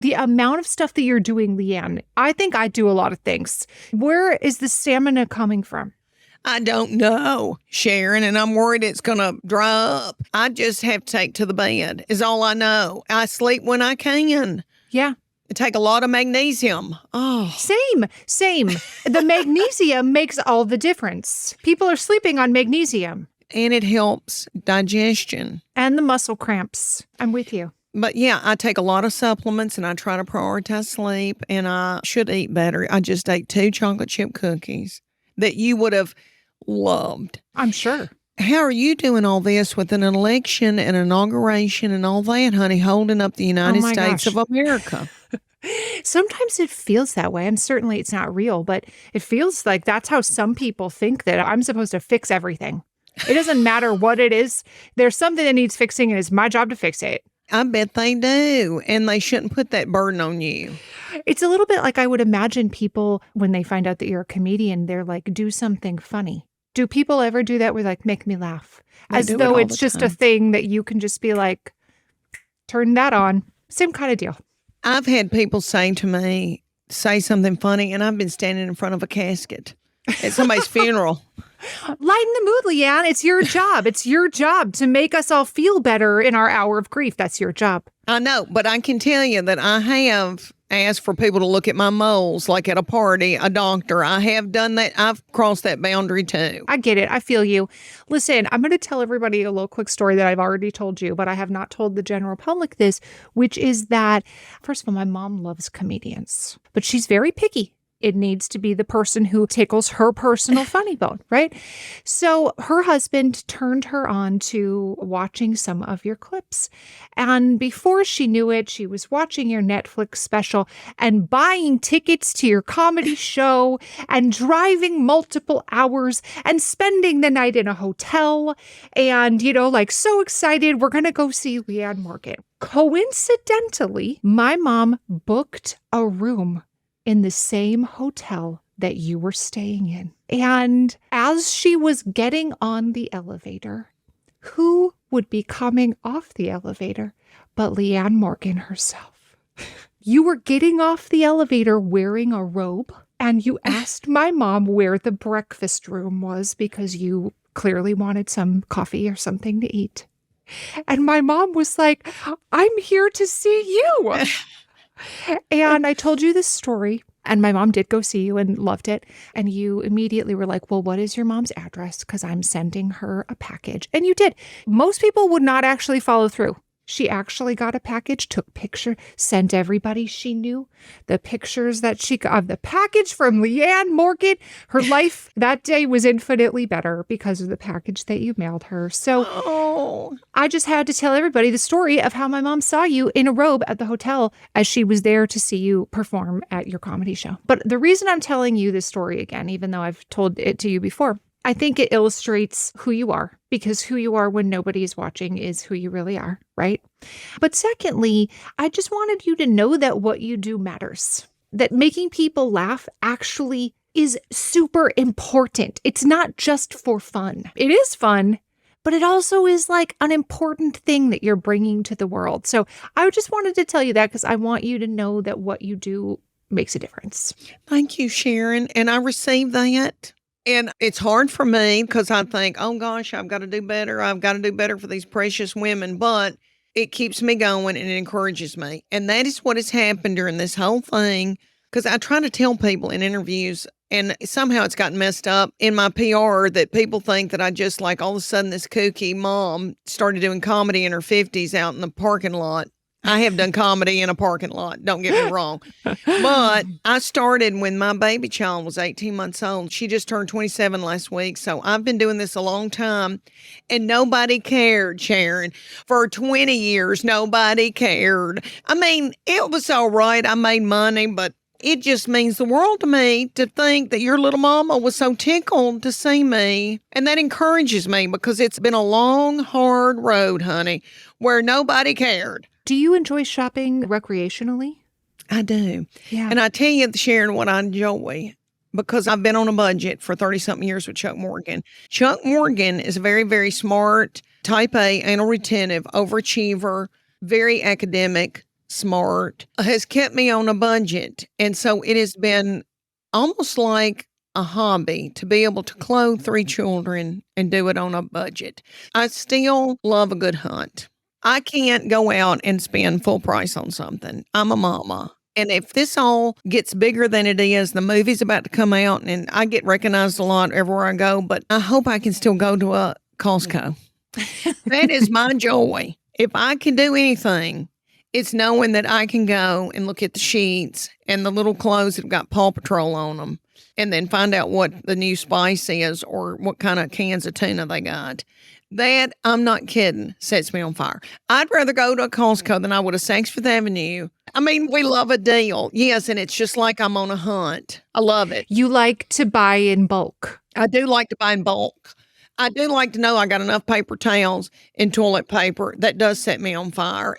The amount of stuff that you're doing, Leanne, I think I do a lot of things. Where is the stamina coming from? I don't know, Sharon, and I'm worried it's going to dry up. I just have to take to the bed is all I know. I sleep when I can. Yeah. I take a lot of magnesium. Oh. Same. The magnesium makes all the difference. People are sleeping on magnesium. And it helps digestion. And the muscle cramps. I'm with you. But yeah, I take a lot of supplements and I try to prioritize sleep, and I should eat better. I just ate 2 chocolate chip cookies that you would have loved. I'm sure. How are you doing all this with an election and inauguration and all that, honey, holding up the United States of America? Sometimes it feels that way. And certainly it's not real, but it feels like that's how some people think that I'm supposed to fix everything. It doesn't matter what it is. There's something that needs fixing, and it's my job to fix it. I bet they do. And they shouldn't put that burden on you. It's a little bit like I would imagine people, when they find out that you're a comedian, they're like, do something funny. Do people ever do that? Where like, make me laugh? As though it's just a thing that you can just be like, turn that on. Same kind of deal. I've had people say to me, say something funny, and I've been standing in front of a casket at somebody's funeral. Lighten the mood, Leanne. It's your job. It's your job to make us all feel better in our hour of grief. That's your job. I know, but I can tell you that I have asked for people to look at my moles, like at a party, a doctor. I have done that. I've crossed that boundary too. I get it. I feel you. Listen, I'm going to tell everybody a little quick story that I've already told you, but I have not told the general public this, which is that, first of all, my mom loves comedians, but she's very picky. It needs to be the person who tickles her personal funny bone, right? So her husband turned her on to watching some of your clips. And before she knew it, she was watching your Netflix special and buying tickets to your comedy show and driving multiple hours and spending the night in a hotel. And, like so excited, we're going to go see Leanne Morgan. Coincidentally, my mom booked a room in the same hotel that you were staying in. And as she was getting on the elevator, who would be coming off the elevator but Leanne Morgan herself? You were getting off the elevator wearing a robe, and you asked my mom where the breakfast room was because you clearly wanted some coffee or something to eat. And my mom was like, I'm here to see you. And I told you this story, and my mom did go see you and loved it. And you immediately were like, well, what is your mom's address? Because I'm sending her a package. And you did. Most people would not actually follow through. She actually got a package, took picture, sent everybody she knew the pictures that she got of the package from Leanne Morgan. Her life that day was infinitely better because of the package that you mailed her. So I just had to tell everybody the story of how my mom saw you in a robe at the hotel as she was there to see you perform at your comedy show. But the reason I'm telling you this story again, even though I've told it to you before, I think it illustrates who you are, because who you are when nobody is watching is who you really are, right? But secondly, I just wanted you to know that what you do matters, that making people laugh actually is super important. It's not just for fun. It is fun, but it also is like an important thing that you're bringing to the world. So I just wanted to tell you that because I want you to know that what you do makes a difference. Thank you, Sharon. And I received that. And it's hard for me because I think, oh gosh, I've got to do better. I've got to do better for these precious women. But it keeps me going and it encourages me. And that is what has happened during this whole thing. Because I try to tell people in interviews, and somehow it's gotten messed up in my PR that people think that I just like all of a sudden this kooky mom started doing comedy in her 50s out in the parking lot. I have done comedy in a parking lot, don't get me wrong. But I started when my baby child was 18 months old. She just turned 27 last week. So I've been doing this a long time, and nobody cared, Sharon. For 20 years, nobody cared. I mean, it was all right. I made money, but it just means the world to me to think that your little mama was so tickled to see me. And that encourages me because it's been a long, hard road, honey, where nobody cared. Do you enjoy shopping recreationally? I do. Yeah. And I tell you, Sharon, what I enjoy, because I've been on a budget for 30-something years with Chuck Morgan. Chuck Morgan is a very, very smart, type A, anal retentive, overachiever, very academic, smart, has kept me on a budget. And so it has been almost like a hobby to be able to clothe 3 children and do it on a budget. I still love a good hunt. I can't go out and spend full price on something. I'm a mama. And if this all gets bigger than it is, the movie's about to come out and I get recognized a lot everywhere I go, but I hope I can still go to a Costco. That is my joy. If I can do anything, it's knowing that I can go and look at the sheets and the little clothes that have got Paw Patrol on them and then find out what the new spice is or what kind of cans of tuna they got. That, I'm not kidding, sets me on fire. I'd rather go to a Costco than I would a Saks Fifth Avenue. I mean, we love a deal. Yes, and it's just like I'm on a hunt. I love it. You like to buy in bulk. I do like to buy in bulk. I do like to know I got enough paper towels and toilet paper. That does set me on fire.